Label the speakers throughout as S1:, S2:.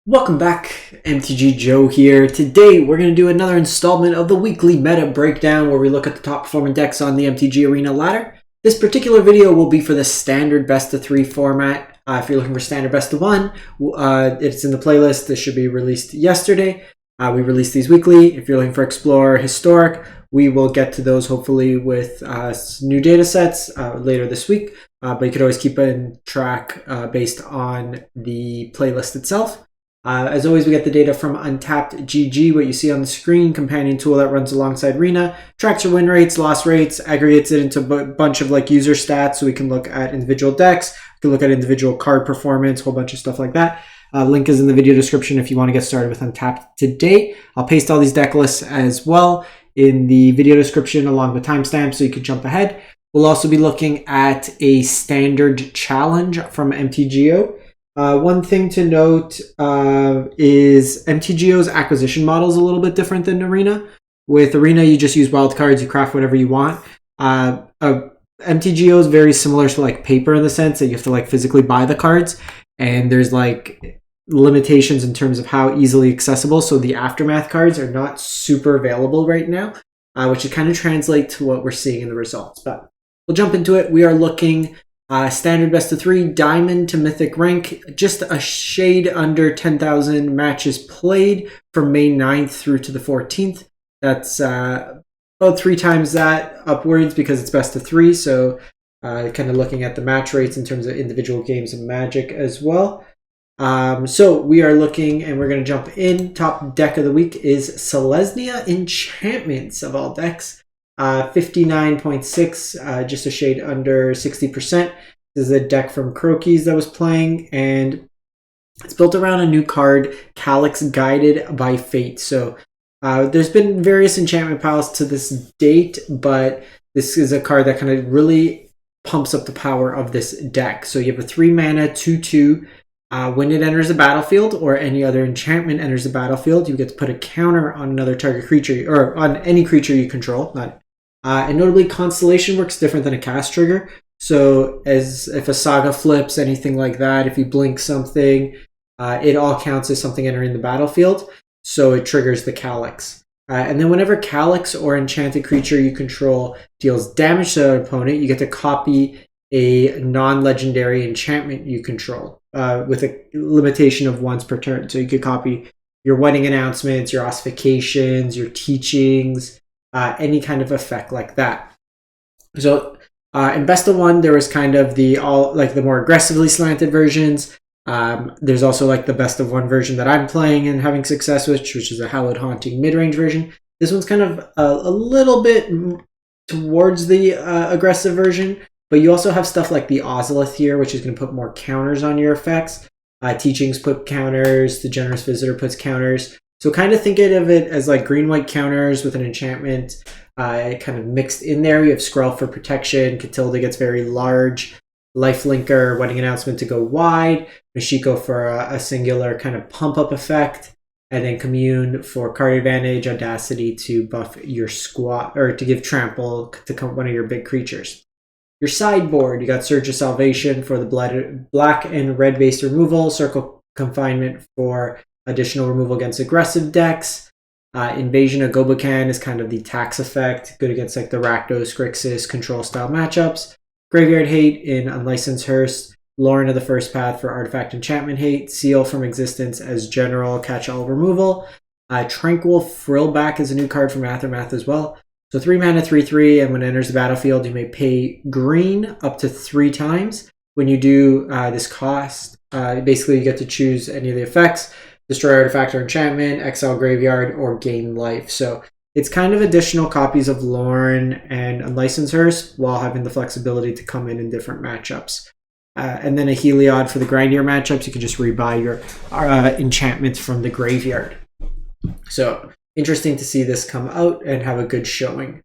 S1: Welcome back, MTG Joe here. Today we're going to do another installment of the weekly meta breakdown where we look at the top performing decks on the MTG Arena ladder. This particular video will be for the standard best of 3 format. If you're looking for standard best of 1, it's in the playlist. This should be released yesterday. We release these weekly. If you're looking for Explorer Historic, we will get to those hopefully with new data sets later this week. But you could always keep in track based on the playlist itself. As always, we get the data from Untapped GG, what you see on the screen, companion tool that runs alongside Arena, tracks your win rates, loss rates, aggregates it into a bunch of like user stats so we can look at individual decks, we can look at individual card performance, a whole bunch of stuff like that. Link is in the video description if you want to get started with Untapped today. I'll paste all these deck lists as well in the video description along with timestamps so you can jump ahead. We'll also be looking at a standard challenge from MTGO. One thing to note is MTGO's acquisition model is a little bit different than Arena. With Arena, you just use wildcards, you craft whatever you want. MTGO is very similar to like paper in the sense that you have to like physically buy the cards, and there's like limitations in terms of how easily accessible. So the Aftermath cards are not super available right now, which would kind of translate to what we're seeing in the results. But we'll jump into it. We are looking standard best of 3, diamond to mythic rank, just a shade under 10,000 matches played from May 9th through to the 14th. That's about 3 times that upwards because it's best of 3. So kind of looking at the match rates in terms of individual games of Magic as well. So we are looking, and we're going to jump in. Top deck of the week is Selesnya Enchantments of all decks. 59.6, just a shade under 60%. This is a deck from Crokies that was playing, and it's built around a new card, Calyx Guided by Fate. So there's been various enchantment piles to this date, but this is a card that kind of really pumps up the power of this deck. So you have a 3 mana 2/2. When it enters the battlefield or any other enchantment enters the battlefield, you get to put a counter on another target creature, or on any creature you control, and notably, Constellation works different than a cast trigger. So as if a Saga flips, anything like that, if you blink something, it all counts as something entering the battlefield. So it triggers the Calyx. And then whenever Calyx or enchanted creature you control deals damage to an opponent, you get to copy a non-legendary enchantment you control with a limitation of once per turn. So you could copy your wedding announcements, your ossifications, your teachings, any kind of effect like that. So in best of 1, there was kind of the more aggressively slanted versions. There's also like the best of 1 version that I'm playing and having success with, which is a Hallowed Haunting mid-range version. This one's kind of a little bit towards the aggressive version, but you also have stuff like the Ozolith here, which is going to put more counters on your effects. Teachings put counters, the Generous Visitor puts counters. So kind of think of it as like green-white counters with an enchantment kind of mixed in there. You have Skrull for protection, Catilda gets very large, Lifelinker, Wedding Announcement to go wide, Mashiko for a singular kind of pump-up effect, and then Commune for card advantage, Audacity to buff your squad, or to give trample to one of your big creatures. Your sideboard, you got Surge of Salvation for the black and red-based removal, Circle Confinement for additional removal against aggressive decks. Invasion of Gobokan is kind of the tax effect, good against like the Rakdos, Grixis, control style matchups. Graveyard Hate in Unlicensed Hearse. Lauren of the First Path for artifact enchantment hate. Seal from Existence as general catch-all removal. Tranquil Frillback is a new card from Aftermath as well. So 3 mana 3/3, and when it enters the battlefield, you may pay green up to 3 times. When you do this cost, basically you get to choose any of the effects. Destroy artifact or enchantment, exile graveyard, or gain life. So it's kind of additional copies of Lorne and Unlicensed Hearse while having the flexibility to come in different matchups. And then a Heliod for the grindier matchups. You can just rebuy your enchantments from the graveyard. So interesting to see this come out and have a good showing.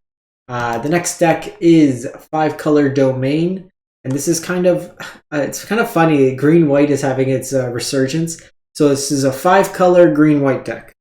S1: The next deck is 5-color Domain. And this is kind of, it's kind of funny. Green-white is having its resurgence. So this is a 5-color green-white deck.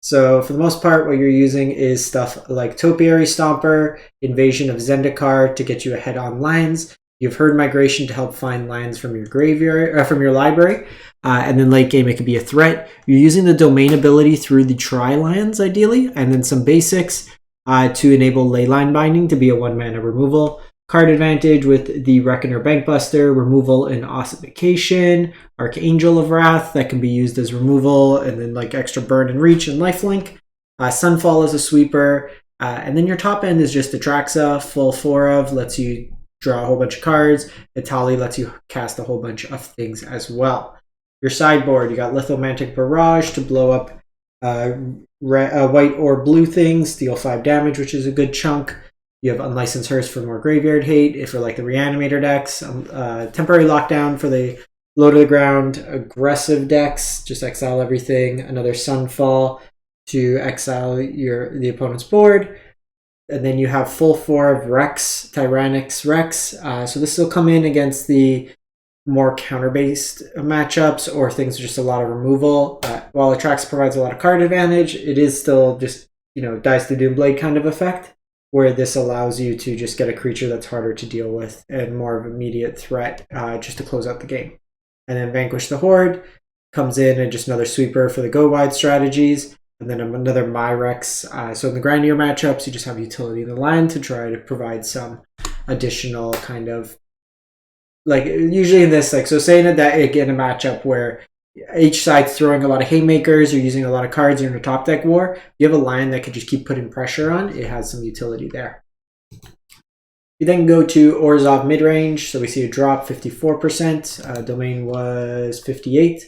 S1: So for the most part, what you're using is stuff like Topiary Stomper, Invasion of Zendikar to get you ahead on lands. You've Herd Migration to help find lands from your graveyard, from your library. And then late game, it could be a threat. You're using the domain ability through the tri-lands, ideally, and then some basics to enable leyline binding to be a 1-mana removal. Card advantage with the Reckoner Bankbuster, removal and ossification, Archangel of Wrath that can be used as removal, and then like extra burn and reach and lifelink. Sunfall is a sweeper, and then your top end is just Atraxa, full 4 of, lets you draw a whole bunch of cards. Etali lets you cast a whole bunch of things as well. Your sideboard, you got Lithomantic Barrage to blow up white or blue things, deal 5 damage, which is a good chunk. You have Unlicensed Hearse for more graveyard hate. If you're like the Reanimator decks, temporary lockdown for the low to the ground aggressive decks, just exile everything. Another Sunfall to exile the opponent's board. And then you have full 4 of Rex, Tyrannix Rex. So this will come in against the more counter-based matchups or things with just a lot of removal. While Atraxa provides a lot of card advantage, it is still just, Dice to Doomblade kind of effect, where this allows you to just get a creature that's harder to deal with and more of an immediate threat just to close out the game. And then Vanquish the Horde comes in and just another sweeper for the go-wide strategies. And then another Myrex. So in the grindier matchups, you just have utility in the land to try to provide some additional kind of, like usually in this, like so saying that in a matchup where each side's throwing a lot of haymakers, you're using a lot of cards, you're in a top deck war, you have a land that could just keep putting pressure on, it has some utility there. We then go to Orzhov midrange, so we see a drop 54%, domain was 58%.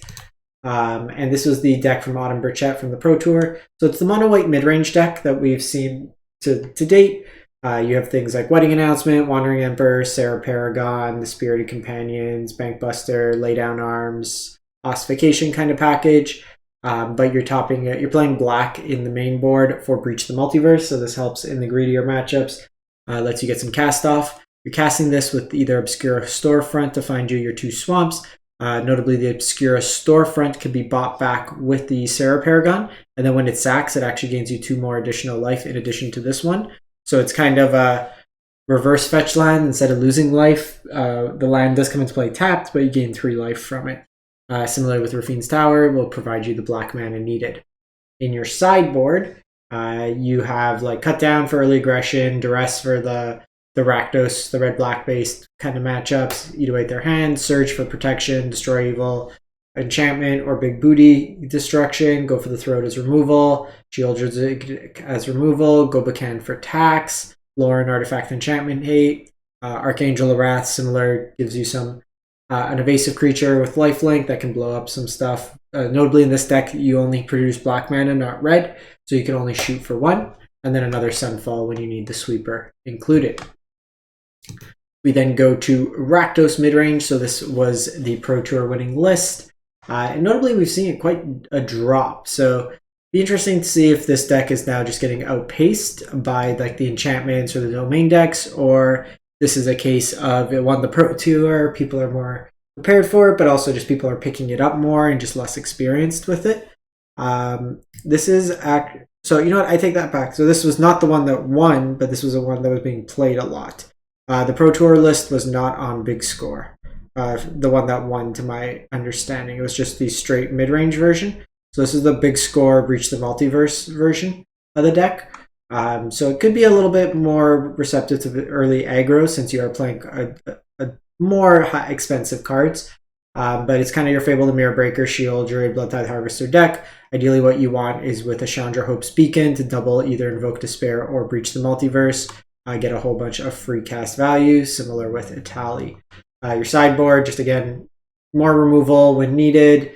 S1: And this was the deck from Autumn Burchett from the Pro Tour. So it's the mono white midrange deck that we've seen to date. You have things like Wedding Announcement, Wandering Emperor, Sarah Paragon, the Spirited Companions, Bankbuster, Lay Down Arms, Ossification kind of package. But you're playing black in the main board for Breach the Multiverse, so this helps in the greedier matchups. Lets you get some cast off. You're casting this with either Obscura Storefront to find you your 2 swamps. Notably, the Obscura Storefront can be bought back with the Sarah Paragon, and then when it sacks, it actually gains you 2 more additional life in addition to this one. So it's kind of a reverse fetch land. Instead of losing life, the land does come into play tapped, but you gain 3 life from it. Similarly with Rafine's Tower, will provide you the black mana needed. In your sideboard, you have like Cut Down for early aggression, Duress for the Rakdos, the red-black based kind of matchups, Eat Away Their Hand, Surge for protection, Destroy Evil, Enchantment, or Big Booty destruction, Go for the Throat as removal, Shield as removal, Gobakan for tax, Lauren Artifact Enchantment hate, Archangel of Wrath, similar, gives you some an evasive creature with lifelink that can blow up some stuff. Notably in this deck, you only produce black mana, not red, so you can only shoot for 1, and then another Sunfall when you need the sweeper included. We then go to Rakdos midrange, so this was the Pro Tour winning list. And notably, we've seen quite a drop, so be interesting to see if this deck is now just getting outpaced by like the enchantments or the domain decks, or this is a case of it won the Pro Tour, people are more prepared for it, but also just people are picking it up more and just less experienced with it. So you know what, I take that back. So this was not the one that won, but this was a one that was being played a lot. The Pro Tour list was not on Big Score. The one that won, to my understanding, it was just the straight mid-range version. So this is the Big Score Breach the Multiverse version of the deck. So it could be a little bit more receptive to early aggro since you are playing a more expensive cards. But it's kind of your Fable the Mirror Breaker, Shield, Druid, Bloodtithe Harvester deck. Ideally what you want is with a Chandra Hope's Beacon to double either Invoke Despair or Breach the Multiverse. Get a whole bunch of free cast value, similar with Etali. Your sideboard, just again, more removal when needed,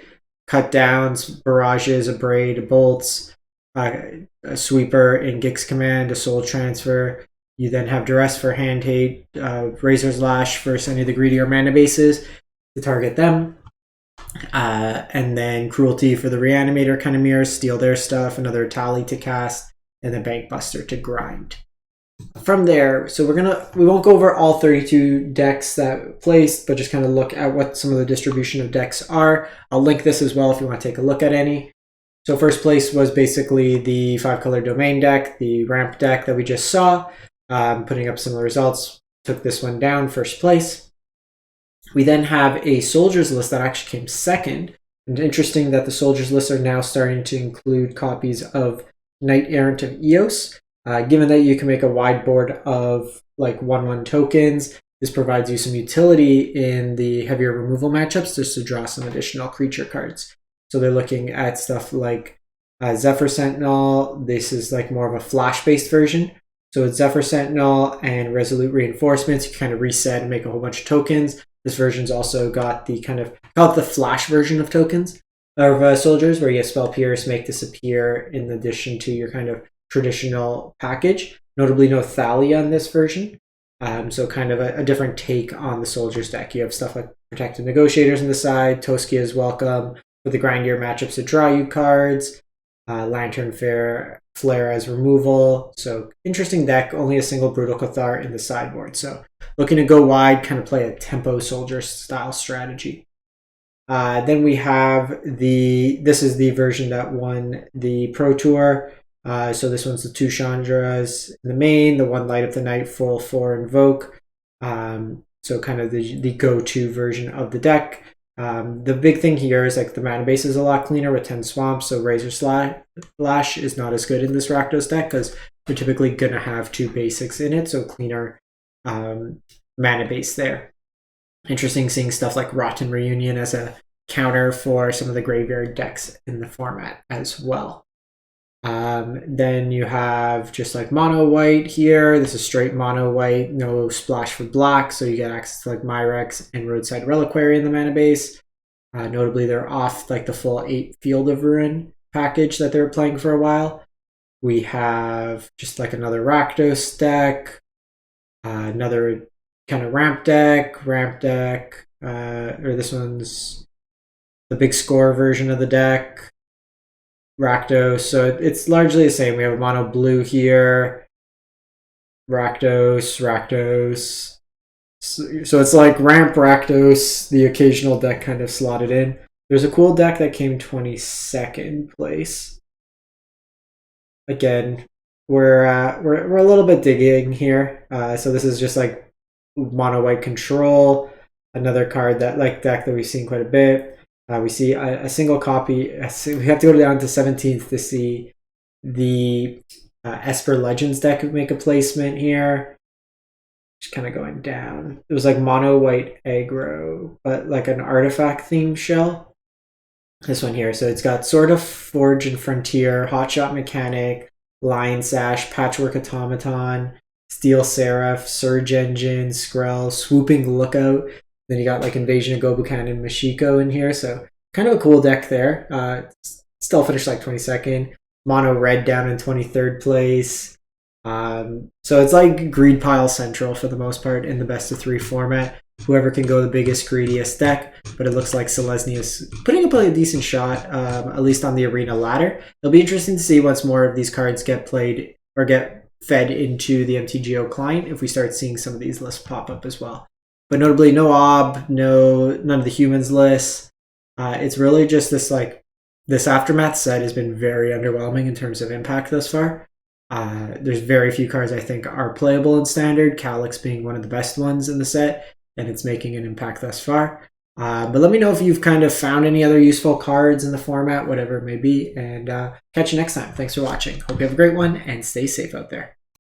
S1: cut downs, barrages, a braid, a bolts, a sweeper in Gix Command, a soul transfer. You then have Duress for hand hate, Razor's Lash for any of the greedier mana bases to target them. And then Cruelty for the Reanimator kind of mirrors, steal their stuff, another Tally to cast, and then Bankbuster to grind. From there, so we won't go over all 32 decks that placed, but just kind of look at what some of the distribution of decks are. I'll link this as well if you want to take a look at any. So first place was basically the 5-color domain deck, the ramp deck that we just saw, putting up similar results, took this one down, first place. We then have a soldiers list that actually came second, And interesting that the soldiers list are now starting to include copies of Knight Errant of Eos. Given that you can make a wide board of like 1/1 tokens, this provides you some utility in the heavier removal matchups just to draw some additional creature cards. So they're looking at stuff like Zephyr Sentinel. This is like more of a flash-based version. So it's Zephyr Sentinel and Resolute Reinforcements. You kind of reset and make a whole bunch of tokens. This version's also got the kind of, call it the flash version of tokens, of soldiers, where you have Spell Pierce, make this appear in addition to your kind of traditional package. Notably no Thalia in this version. So kind of a different take on the soldiers deck. You have stuff like Protected Negotiators on the side, Toskia is welcome, with the grindier matchups to draw you cards, Lantern Flare as removal. So interesting deck, only a single Brutal Cathar in the sideboard. So looking to go wide, kind of play a tempo soldier style strategy. Then we have this is the version that won the Pro Tour. So this one's the 2 Chandras in the main, the 1 Light Up the Night, full 4 Invoke. So kind of the go-to version of the deck. The big thing here is like the mana base is a lot cleaner with 10 swamps, so Razor Slash is not as good in this Rakdos deck because you're typically going to have 2 basics in it, so cleaner mana base there. Interesting seeing stuff like Rotten Reunion as a counter for some of the graveyard decks in the format as well. Then you have just like mono white here. This is straight mono white, no splash for black, so you get access to like Myrex and Roadside Reliquary in the mana base. Notably, they're off like the full 8 Field of Ruin package that they were playing for a while. We have just like another Rakdos deck, another kind of ramp deck, or this one's the big score version of the deck. Rakdos, so it's largely the same. We have a mono blue here, Rakdos. So it's like ramp Rakdos, the occasional deck kind of slotted in. There's a cool deck that came 22nd place. Again, we're a little bit digging here. So this is just like mono white control, another card that like deck that we've seen quite a bit. We see a single copy. We have to go down to 17th to see the Esper Legends deck make a placement here. Just kind of going down. It was like mono white aggro, but like an artifact themed shell. This one here. So it's got Sword of Forge and Frontier, Hotshot Mechanic, Lion Sash, Patchwork Automaton, Steel Seraph, Surge Engine, Skrell, Swooping Lookout. Then you got like Invasion of Gobukan and Mashiko in here, so kind of a cool deck there. Still finished like 22nd. Mono red down in 23rd place. So it's like Greed Pile Central for the most part in the best of 3 format. Whoever can go the biggest, greediest deck, but it looks like Selesnya is putting up a decent shot, at least on the arena ladder. It'll be interesting to see once more of these cards get played or get fed into the MTGO client if we start seeing some of these lists pop up as well. But notably, no Ob, none of the humans lists. It's really just this Aftermath set has been very underwhelming in terms of impact thus far. There's very few cards I think are playable in Standard, Calyx being one of the best ones in the set, and it's making an impact thus far. But let me know if you've kind of found any other useful cards in the format, whatever it may be, and catch you next time. Thanks for watching. Hope you have a great one, and stay safe out there.